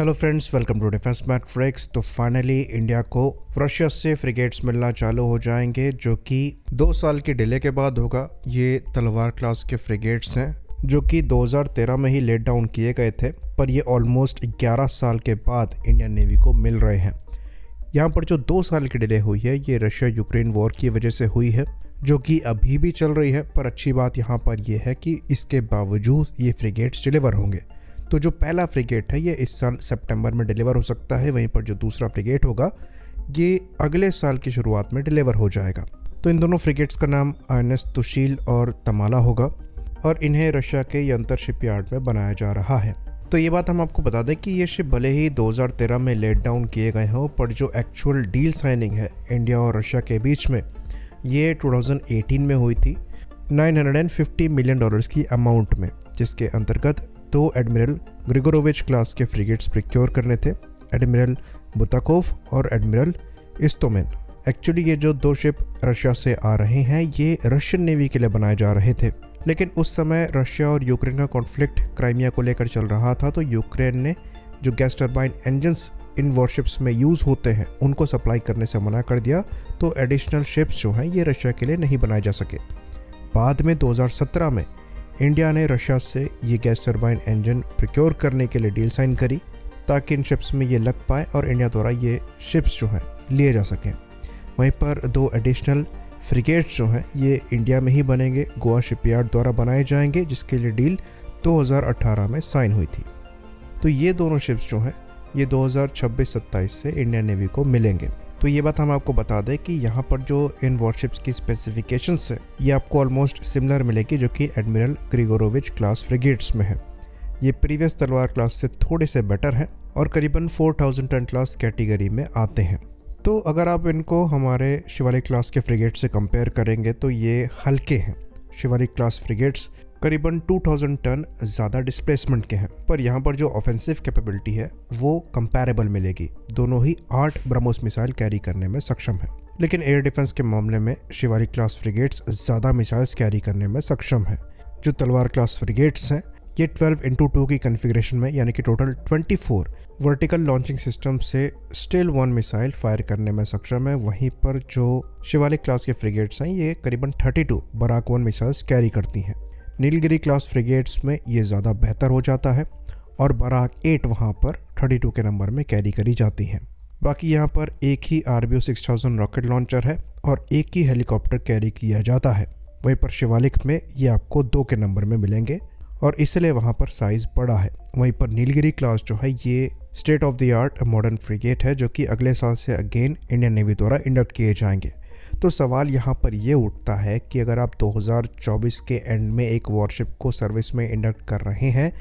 Hello friends, welcome to defence matrix. तो finally India को Russia से फ्रिगेट्स मिलना चालू हो जाएंगे, जो कि 2 साल के डिले के बाद होगा। ये तलवार क्लास के फ्रिगेट्स हैं जो कि 2013 में ही लेट डाउन किए गए थे, पर ये ऑलमोस्ट 11 साल के बाद इंडियन नेवी को मिल रहे हैं। यहाँ पर जो 2 साल की डिले हुई है ये रशिया यूक्रेन वॉर की वजह से हुई है, जो कि अभी भी चल रही है। पर अच्छी बात यहाँ पर यह है कि इसके बावजूद ये फ्रिगेट्स डिलीवर होंगे। तो जो पहला फ्रिगेट है ये इस साल सितंबर में डिलीवर हो सकता है, वहीं पर जो दूसरा फ्रिगेट होगा ये अगले साल की शुरुआत में डिलीवर हो जाएगा। तो इन दोनों फ्रिगेट्स का नाम INS तुशील और तमाला होगा और इन्हें रशिया के यंतर शिपयार्ड में बनाया जा रहा है। तो ये बात हम आपको बता दें कि ये शिप भले ही 2013 में लेट डाउन किए गए हों, पर जो एक्चुअल डील साइनिंग है इंडिया और रशिया के बीच में ये 2018 में हुई थी $950 मिलियन की अमाउंट में, जिसके अंतर्गत 2 एडमिरल ग्रिगोरोविच क्लास के फ्रिगेट्स प्रिक्योर करने थे, एडमिरल बुताकोव और एडमिरल इस्तोमेन। एक्चुअली ये जो 2 शिप रशिया से आ रहे हैं ये रशियन नेवी के लिए बनाए जा रहे थे, लेकिन उस समय रशिया और यूक्रेन का कॉन्फ्लिक्ट क्राइमिया को लेकर चल रहा था। तो यूक्रेन ने जो गैस टर्बाइन इंजन्स इन वॉरशिप्स में यूज़ होते हैं उनको सप्लाई करने से मना कर दिया। तो एडिशनल शिप्स जो हैं ये रशिया के लिए नहीं बनाए जा सके। बाद में 2017 में इंडिया ने रशिया से ये गैस टर्बाइन इंजन प्रिक्योर करने के लिए डील साइन करी ताकि इन शिप्स में ये लग पाए और इंडिया द्वारा ये शिप्स जो हैं लिए जा सकें। वहीं पर 2 एडिशनल फ्रिगेट्स जो हैं ये इंडिया में ही बनेंगे, गोवा शिपयार्ड द्वारा बनाए जाएंगे, जिसके लिए डील 2018 में साइन हुई थी। तो ये दोनों शिप्स जो हैं ये 2026-27 से इंडियन नेवी को मिलेंगे। तो ये बात हम आपको बता दें कि यहाँ पर जो इन वॉरशिप्स की स्पेसिफिकेशंस है ये आपको ऑलमोस्ट सिमिलर मिलेगी जो कि एडमिरल ग्रिगोरोविच क्लास फ्रिगेट्स में है। ये प्रीवियस तलवार क्लास से थोड़े से बेटर हैं और करीबन 4000 टन क्लास कैटेगरी में आते हैं। तो अगर आप इनको हमारे शिवालिक क्लास के फ्रिगेट से कंपेयर करेंगे तो ये हल्के हैं। शिवालिक क्लास फ्रिगेट्स करीबन 2000 टन ज़्यादा डिस्प्लेसमेंट के हैं, पर यहाँ पर जो ऑफेंसिव कैपेबिलिटी है वो कंपैरेबल मिलेगी। दोनों ही 8 ब्रह्मोस मिसाइल कैरी करने में सक्षम है, लेकिन एयर डिफेंस के मामले में शिवालिक क्लास फ्रिगेट्स ज़्यादा मिसाइल्स कैरी करने में सक्षम है। जो तलवार क्लास फ्रिगेट्स हैं ये 12x2 की कन्फिग्रेशन में यानी कि टोटल 24 वर्टिकल लॉन्चिंग सिस्टम से स्टिल 1 मिसाइल फायर करने में सक्षम है। वहीं पर जो शिवालिक क्लास के फ्रिगेट्स हैं ये करीबन 32 बराक 1 मिसाइल्स कैरी करती हैं। नीलगिरी क्लास फ्रिगेट्स में ये ज़्यादा बेहतर हो जाता है और बराक 8 वहाँ पर 32 के नंबर में कैरी करी जाती हैं। बाकी यहाँ पर एक ही RBO 6000 रॉकेट लॉन्चर है और एक ही हेलीकॉप्टर कैरी किया जाता है। वहीं पर शिवालिक में ये आपको 2 के नंबर में मिलेंगे और इसलिए वहाँ पर साइज़ बड़ा है। वहीं पर नीलगिरी क्लास जो है ये state of the art modern frigate है जो कि अगले साल से अगेन इंडियन नेवी द्वारा इंडक्ट किए जाएंगे। तो सवाल यहाँ पर ये उठता है कि अगर आप 2024 के एंड में एक वॉरशिप को सर्विस में इंडक्ट कर रहे हैं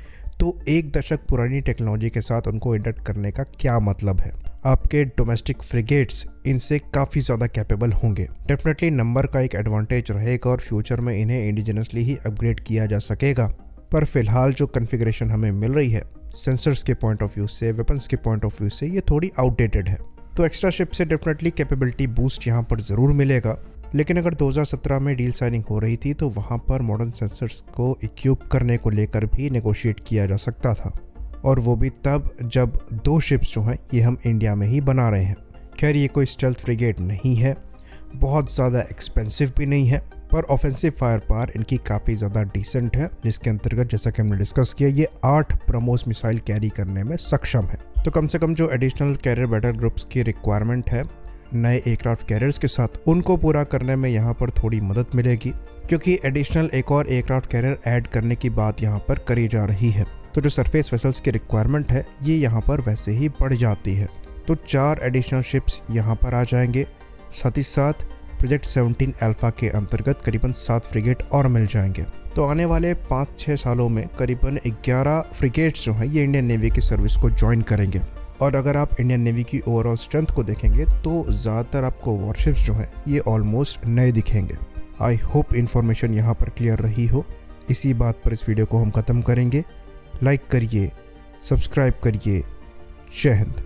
तो 1 दशक पुरानी टेक्नोलॉजी के साथ उनको इंडक्ट करने का क्या मतलब है। आपके डोमेस्टिक फ्रिगेट्स इनसे काफ़ी ज़्यादा कैपेबल होंगे। डेफिनेटली नंबर का एक एडवांटेज रहेगा और फ्यूचर में इन्हें इंडिजिनसली ही अपग्रेड किया जा सकेगा। पर फिलहाल जो कन्फिग्रेशन हमें मिल रही है सेंसर्स के पॉइंट ऑफ व्यू से, वेपन्स के पॉइंट ऑफ व्यू से, ये थोड़ी आउटडेटेड है। तो एक्स्ट्रा शिप से डेफिनेटली कैपेबिलिटी बूस्ट यहाँ पर ज़रूर मिलेगा, लेकिन अगर 2017 में डील साइनिंग हो रही थी तो वहाँ पर मॉडर्न सेंसर्स को इक्विप करने को लेकर भी नेगोशिएट किया जा सकता था, और वो भी तब जब 2 शिप्स जो हैं ये हम इंडिया में ही बना रहे हैं। खैर ये कोई स्टेल्थ फ्रिगेट नहीं है, बहुत ज़्यादा एक्सपेंसिव भी नहीं है, पर ऑफेंसिव फायर पावर इनकी काफ़ी ज़्यादा डिसेंट है, जिसके अंतर्गत जैसा कि हमने डिस्कस किया ये 8 ब्रह्मोस मिसाइल कैरी करने में सक्षम है। तो कम से कम जो एडिशनल कैरियर बैटल ग्रुप्स की रिक्वायरमेंट है नए एयरक्राफ्ट कैरियर्स के साथ, उनको पूरा करने में यहाँ पर थोड़ी मदद मिलेगी, क्योंकि एडिशनल एक और एयरक्राफ्ट कैरियर ऐड करने की बात यहाँ पर करी जा रही है। तो जो सरफेस वेसल्स की रिक्वायरमेंट है ये यहाँ पर वैसे ही बढ़ जाती है। तो 4 एडिशनल शिप्स यहाँ पर आ जाएंगे। साथ ही साथ प्रोजेक्ट 17 अल्फा के अंतर्गत करीबन 7 फ्रिगेट और मिल जाएंगे। तो आने वाले 5-6 सालों में करीबन 11 फ्रिगेट्स जो हैं ये इंडियन नेवी की सर्विस को ज्वाइन करेंगे। और अगर आप इंडियन नेवी की ओवरऑल स्ट्रेंथ को देखेंगे तो ज़्यादातर आपको वॉरशिप्स जो हैं ये ऑलमोस्ट नए दिखेंगे। आई होप इन्फॉर्मेशन यहाँ पर क्लियर रही हो। इसी बात पर इस वीडियो को हम ख़त्म करेंगे। लाइक करिए, सब्सक्राइब करिए। जय हिंद।